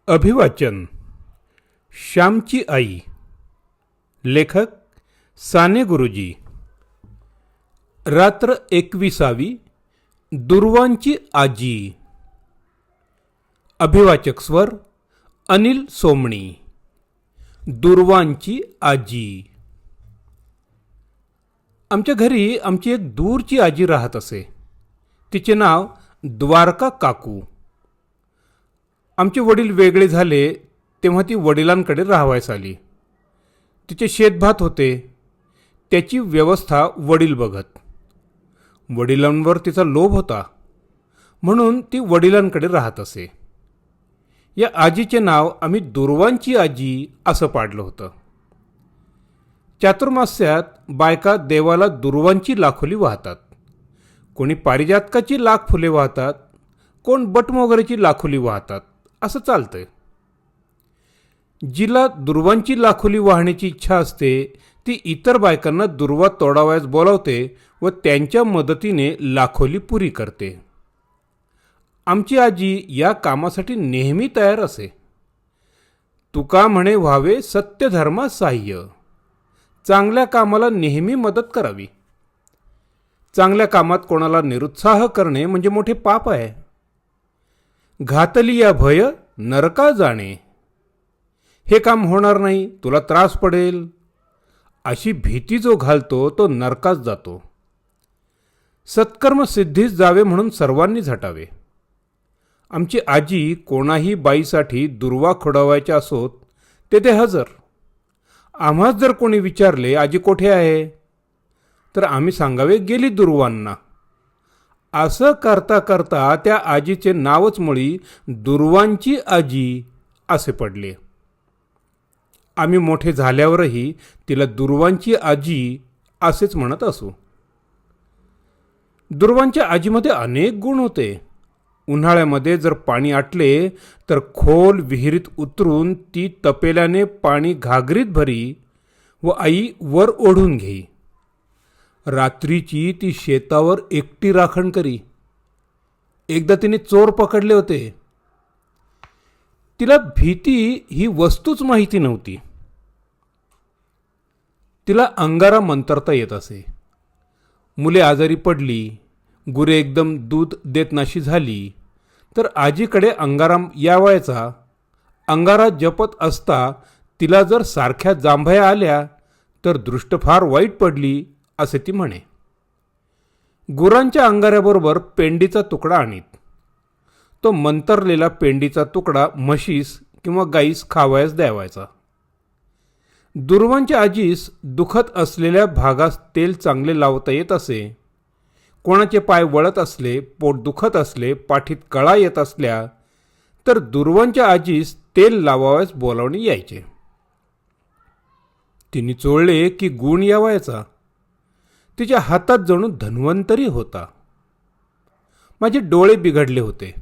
अभिवाचन. श्यामची आई. लेखक साने गुरुजी. रात्र 21वी. दुर्वांची आजी. अभिवाचक स्वर अनिल सोमणी. दुर्वांची आजी. आमच्या घरी आमची एक दूरची आजी राहत असे. तिचे नाव द्वारका काकू. आमचे वडील वेगळे झाले तेव्हा ती वडिलांकडे राहावयास आली. तिचे शेतभात होते, त्याची व्यवस्था वडील बघत. वडिलांवर तिचा लोभ होता म्हणून ती वडिलांकडे राहत असे. या आजीचे नाव आम्ही दुर्वांची आजी असं पाडलं होतं. चातुर्मास्यात बायका देवाला दुर्वांची लाखोली वाहतात. कोणी पारिजातकाची लाख फुले वाहतात, कोण बटमोगऱ्याची लाखोली वाहतात. असं चालतंय. जिला दुर्वांची लाखोली वाहण्याची इच्छा असते ती इतर बायकांना दुर्वा तोडावयास बोलावते व त्यांच्या मदतीने लाखोली पुरी करते. आमची आजी या कामासाठी नेहमी तयार असे. तुका म्हणे व्हावे सत्यधर्मा साह्य. चांगल्या कामाला नेहमी मदत करावी. चांगल्या कामात कोणाला निरुत्साह करणे म्हणजे मोठे पाप आहे. घातली या भय नरका जाणे. हे काम होणार नाही, तुला त्रास पडेल, अशी भीती जो घालतो तो नरकास जातो. सत्कर्म सिद्धीस जावे म्हणून सर्वांनी झटावे. आमची आजी कोणाही बाईसाठी दुर्वा खोडवायच्या असोत तेथे हजर. आम्हाच जर कोणी विचारले आजी कोठे आहे तर आम्ही सांगावे गेली दुर्वांना. असं करता करता त्या आजीचे नावच मुळी दुर्वांची आजी असे पडले. आम्ही मोठे झाल्यावरही तिला दुर्वांची आजी असेच म्हणत असू. दुर्वांच्या आजीमध्ये अनेक गुण होते. उन्हाळ्यामध्ये जर पाणी आटले तर खोल विहिरीत उतरून ती तपेल्याने पाणी घागरीत भरी व आई वर ओढून घेई. रात्रीची ती शेतावर एकटी राखण करी. एकदा तिने चोर पकडले होते. तिला भीती ही वस्तूच माहिती नव्हती. तिला अंगारा मंतरता येत असे. मुले आजारी पडली, गुरे एकदम दूध देत नाशी झाली तर आजीकडे अंगारा यावायचा. अंगारा जपत असता तिला जर सारख्या जांभया आल्या तर दृष्ट फार वाईट पडली असे ती म्हणे. गुरांच्या अंगाऱ्याबरोबर पेंडीचा तुकडा आणीत. तो मंतरलेला पेंडीचा तुकडा म्हशीस किंवा गाईस खावयास द्यावायचा. दुर्वांच्या आजीस दुखत असलेल्या भागास तेल चांगले लावता येत असे. कोणाचे पाय वळत असले, पोट दुखत असले, पाठीत कळा येत असल्या तर दुर्वांच्या आजीस तेल लावावयास बोलावणे यायचे. तिने चोळले की गुण यावायचा. तिच्या हातात जणू धन्वंतरी होता. माझे डोळे बिघडले होते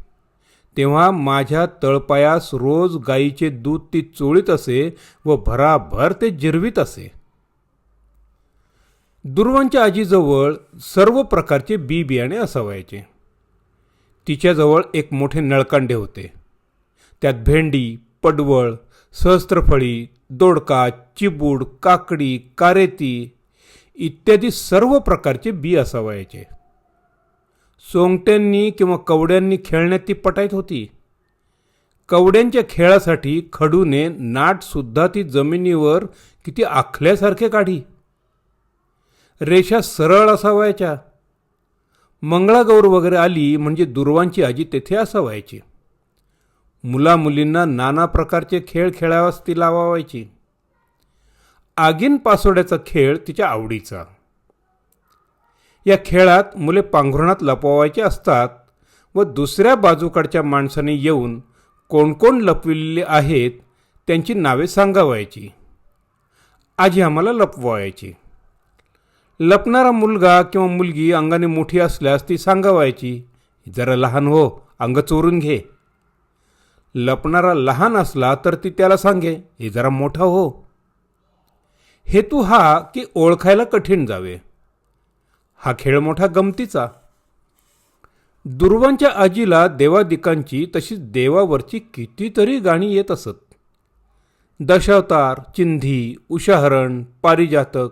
तेव्हा माझ्या तळपायास रोज गाईचे दूध ती चोळीत असे व भराभर ते जिरवीत असे. दुर्वांच्या आजीजवळ सर्व प्रकारचे बी बियाणे असावायचे. तिच्याजवळ एक मोठे नळकांडे होते. त्यात भेंडी, पडवळ, सहस्त्रफळी, दोडका, चिबूड, काकडी, कारेती इत्यादी सर्व प्रकारचे बी असावायचे. सोंगट्यांनी किंवा कवड्यांनी खेळण्यात ती पटाईत होती. कवड्यांच्या खेळासाठी खडूने नाट सुद्धा ती जमिनीवर किती आखल्यासारखे काढी. रेषा सरळ असावायच्या. मंगळागौर वगैरे आली म्हणजे दुर्वांची आजी तेथे असावायची. मुलामुलींना नाना प्रकारचे खेळ खेळावास ती लावायची. आगीन पासोड्याचा खेळ तिच्या आवडीचा. या खेळात मुले पांघरुणात लपवायचे असतात व दुसऱ्या बाजूकडच्या माणसाने येऊन कोण कोण लपविलेले आहेत त्यांची नावे सांगावायची. आजी आम्हाला लपवायची. लपणारा मुलगा किंवा मुलगी अंगाने मोठी असल्यास ती सांगावायची, जरा लहान हो, अंग चोरून घे. लपणारा लहान असला तर ती त्याला सांगे, हे जरा मोठा हो. हेतू हा की ओळखायला कठीण जावे. हा खेळ मोठा गमतीचा. दुर्वांच्या आजीला देवादिकांची तशीच देवावरची कितीतरी गाणी येत असत. दशावतार, चिंधी, उषाहरण, पारिजातक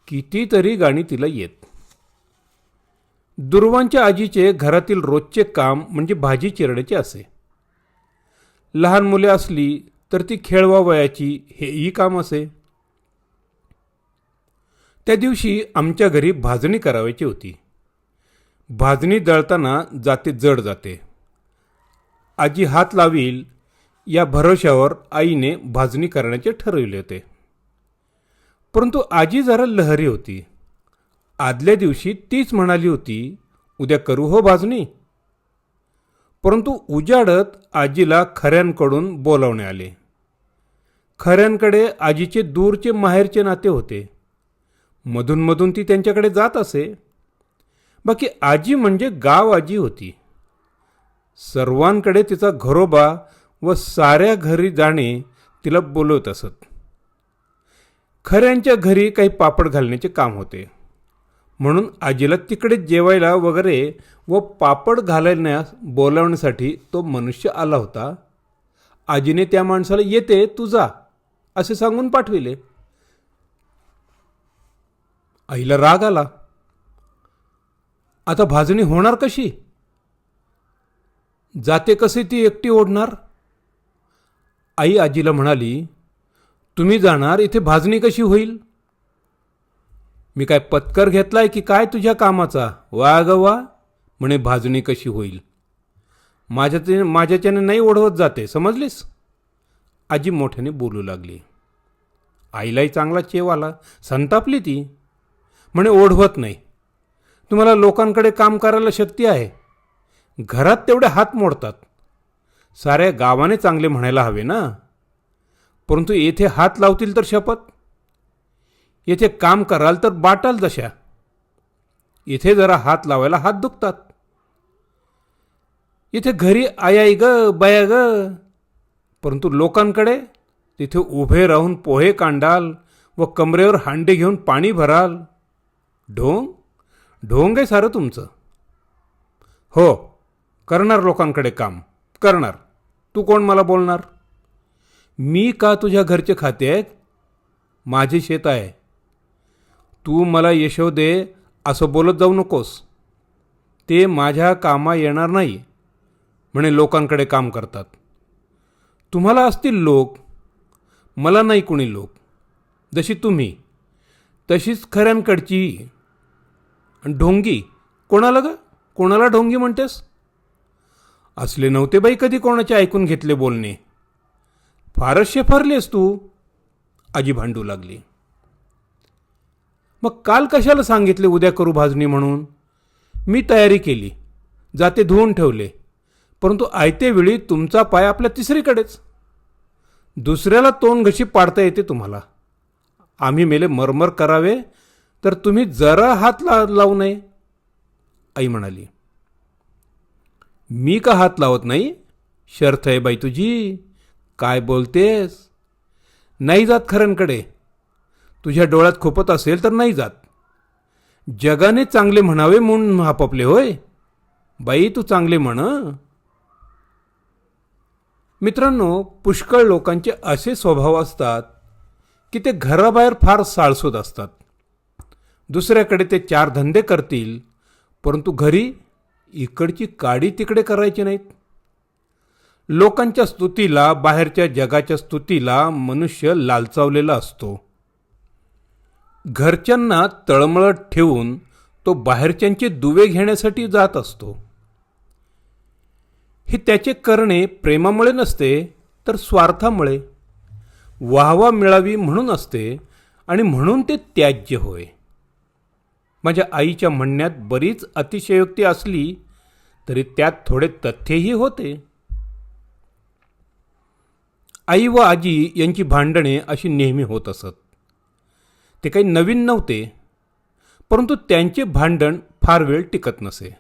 कितीतरी गाणी तिला येत. दुर्वांच्या आजीचे घरातील रोजचे काम म्हणजे भाजी चिरण्याचे असे. लहान मुले असली तर ती खेळवा वयाची हेही काम असे. त्या दिवशी आमच्या घरी भाजणी करावयाची होती. भाजणी दळताना जाते जड जाते. आजी हात लावील या भरोश्यावर आईने भाजणी करण्याचे ठरविले होते. परंतु आजी जरा लहरी होती. आदल्या दिवशी तीच म्हणाली होती, उद्या करू हो भाजणी. परंतु उजाडत आजीला खऱ्यांकडून बोलावणे आले. खऱ्यांकडे आजीचे दूरचे माहेरचे नाते होते. मधूनमधून ती त्यांच्याकडे जात असे. बाकी आजी म्हणजे गाव आजी होती. सर्वांकडे तिचा घरोबा व साऱ्या घरी जाणे तिला बोलवत असत. खऱ्यांच्या घरी काही पापड घालण्याचे काम होते, म्हणून आजीला तिकडे जेवायला वगैरे व पापड घालण्यास बोलावण्यासाठी तो मनुष्य आला होता. आजीने त्या माणसाला येते तू जा असे सांगून पाठविले. आईला राग आला. आता भाजणी होणार कशी? जाते कसे ती एकटी ओढणार? आई आजीला म्हणाली, तुम्ही जाणार इथे भाजणी कशी होईल? मी काय पत्कर घेतलाय की काय तुझ्या कामाचा? वा ग वा, म्हणे भाजणी कशी होईल. माझ्याच्याने नाही ओढवत जाते, समजलीस? आजी मोठ्याने बोलू लागली. आईलाही चांगला चेव आला. संतापली ती. म्हणे ओढवत नाही. तुम्हाला लोकांकडे काम करायला शक्ती आहे. घरात तेवढे हात मोडतात. साऱ्या गावाने चांगले म्हणायला हवे ना. परंतु येथे हात लावतील तर शपथ. येथे काम कराल तर बाटाल जशा. इथे जरा हात लावायला हात दुखतात. इथे घरी आयाई ग बाया ग. परंतु लोकांकडे तिथे उभे राहून पोहे कांडाल व कमरेवर हांडे घेऊन पाणी भराल. ढोंग ढोंग आहे सारं तुमचं. हो, करणार लोकांकडे काम करणार. तू कोण मला बोलणार? मी का तुझ्या घरचे खाते आहेत? माझे शेत आहे. तू मला यशो दे असं बोलत जाऊ नकोस. ते माझ्या कामा येणार नाही. म्हणे लोकांकडे काम करतात. तुम्हाला असतील लोक, मला नाही कुणी लोक. जशी तुम्ही तशीच खऱ्यांकडची. आणि ढोंगी कोणाला ग? कोणाला ढोंगी म्हणतेस? असले नव्हते बाई कधी कोणाचे ऐकून घेतले बोलणे. फारच शेफारलीस तू. आजी भांडू लागली. मग काल कशाला सांगितले उद्या करू भाजणी म्हणून? मी तयारी केली, जाते धुवून ठेवले. परंतु आयते वेळी तुमचा पाय आपल्या तिसरीकडेच. दुसऱ्याला तोंड घशी पाडता येते तुम्हाला. आम्ही मेले मरमर करावे तर तुम्ही जरा हात लावू नये. आई म्हणाली, मी का हात लावत नाही? शर्त आहे बाई तुझी. काय बोलतेस? नाही जात खऱ्यांकडे. तुझ्या डोळ्यात खुपत असेल तर नाही जात. जगाने चांगले म्हणावे म्हणून आपापले होय. बाई तू चांगले म्हण. मित्रांनो, पुष्कळ लोकांचे असे स्वभाव असतात की ते घराबाहेर फार साळसूद असतात. दुसऱ्याकडे ते चार धंदे करतील, परंतु घरी इकडची काडी तिकडे करायची नाहीत. लोकांच्या स्तुतीला, बाहेरच्या जगाच्या स्तुतीला मनुष्य लालचावलेला असतो. घरच्यांना तळमळत ठेवून तो बाहेरच्यांचे दुवे घेण्यासाठी जात असतो. हे त्याचे करणे प्रेमामुळे नसते तर स्वार्थामुळे, वाहवा मिळावी म्हणून असते आणि म्हणून ते त्याज्य होय. माझ्या आईच्या म्हणण्यात बरीच अतिशयोक्ती असली तरी त्यात थोडे तथ्यही होते. आई व आजी यांची भांडणे अशी नेहमी होत असत. ते काही नवीन नव्हते, परंतु त्यांचे भांडण फार वेळ टिकत नसे.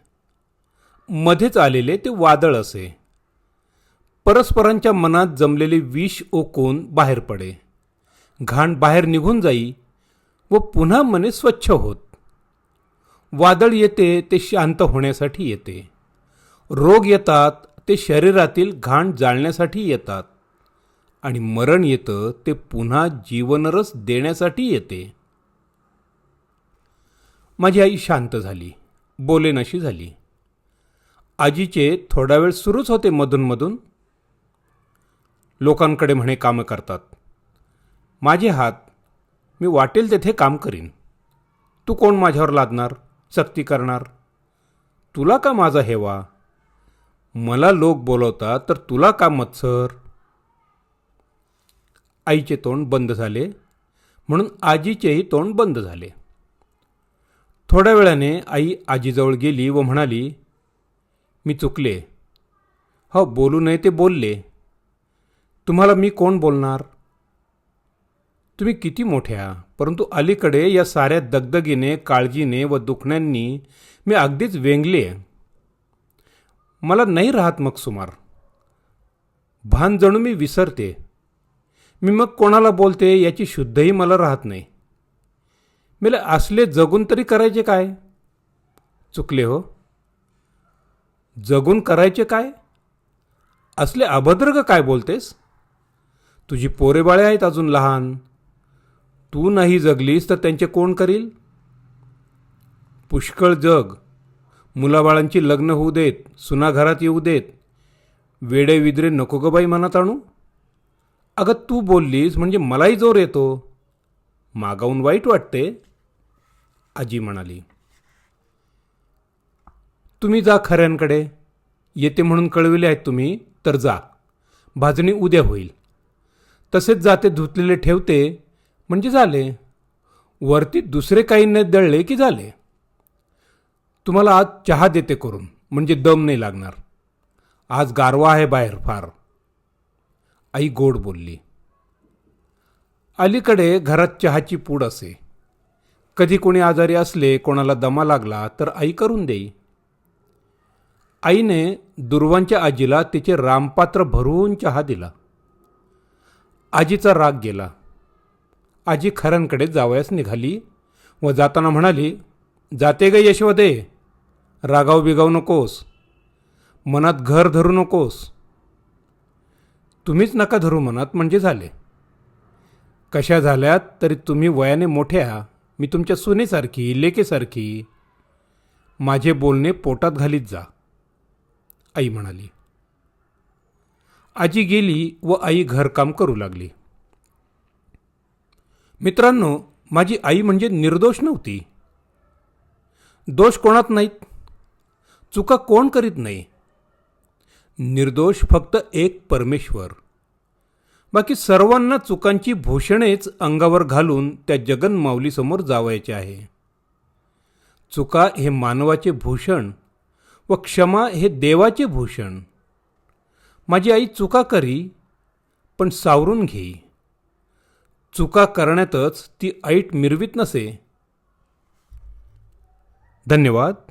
मध्येच आलेले ते वादळ असे. परस्परांच्या मनात जमलेले विष ओकून बाहेर पडे. घाण बाहेर निघून जाई व पुन्हा मने स्वच्छ होत. वादळ येते ते शांत होण्यासाठी येते. रोग येतात ते शरीरातील घाण जाळण्यासाठी येतात आणि मरण येतं ते पुन्हा जीवनरस देण्यासाठी येते. माझी आई शांत झाली, बोलेनाशी झाली. आजीचे थोडा वेळ सुरूच होते मधून. लोकांकडे म्हणे कामं करतात. माझे हात, मी वाटेल तेथे काम करीन. तू कोण माझ्यावर लादणार, सक्ती करणार? तुला का माझा हेवा? मला लोक बोलवतात तर तुला का मत्सर? आईचे तोंड बंद झाले म्हणून आजीचेही तोंड बंद झाले. थोड्या वेळाने आई आजीजवळ गेली व म्हणाली, मी चुकले. हो, बोलू नये ते बोलले. तुम्हाला मी कोण बोलणार? तुम्ही किती मोठ्या, परंतु अलीकडे या साऱ्या दगदगीने, काळजीने व दुखण्यांनी मी अगदीच वेंगले. मला नाही राहत मग सुमार. भान जणू मी विसरते. मी मग कोणाला बोलते याची शुद्धही मला राहत नाही. मला असले जगून तरी करायचे काय? चुकले हो. जगून करायचे काय? असले अभद्र काय बोलतेस? तुझी पोरेबाळे आहेत अजून लहान. तू नाही जगलीस तर त्यांचे कोण करील? पुष्कळ जग. मुलाबाळांची लग्न होऊ देत, सुना घरात येऊ देत. वेडे विद्रे नको ग बाई मनात आणू. अगं तू बोललीस म्हणजे मलाही जोर येतो. मागाहून वाईट वाटते. आजी म्हणाली, तुम्ही जा खऱ्यांकडे. येते म्हणून कळविले आहेत तुम्ही तर जा. भाजणी उद्या होईल. तसेच जाते धुतलेले ठेवते म्हणजे झाले. वरती दुसरे काही न दळले की झाले. तुम्हाला आज चहा देते करून, म्हणजे दम नाही लागणार. आज गारवा आहे बाहेर फार. आई गोड बोलली. अलीकडे घरात चहाची पूड असे. कधी कोणी आजारी असले, कोणाला दमा लागला तर आई करून देई. आईने दुर्वांच्या आजीला तिचे रामपात्र भरून चहा दिला. आजीचा राग गेला. आजी खऱ्यांकडे जावयास निघाली व जाताना म्हणाली, जाते ग यशोदे, रागाव बिगाव नकोस. मनात घर धरू नकोस. तुम्हीच नका धरू मनात म्हणजे झाले. कशा झाल्यात तरी तुम्ही वयाने मोठ्या. मी तुमच्या सुनेसारखी, लेकेसारखी. माझे बोलणे पोटात घालीत जा, आई म्हणाली. आजी गेली व आई घरकाम करू लागली. मित्रांनो, माझी आई म्हणजे निर्दोष नव्हती. दोष कोणात नाहीत. चुका कोण करीत नाही. निर्दोष फक्त एक परमेश्वर. बाकी सर्वांना चुकांची भूषणेच अंगावर घालून त्या जगन्माऊलीसमोर जावायचे आहे. चुका हे मानवाचे भूषण व क्षमा हे देवाचे भूषण. माझी आई चुका करी पण सावरून घेई. चुका करण्यातच ती ऐट मिरवीत नसे. धन्यवाद.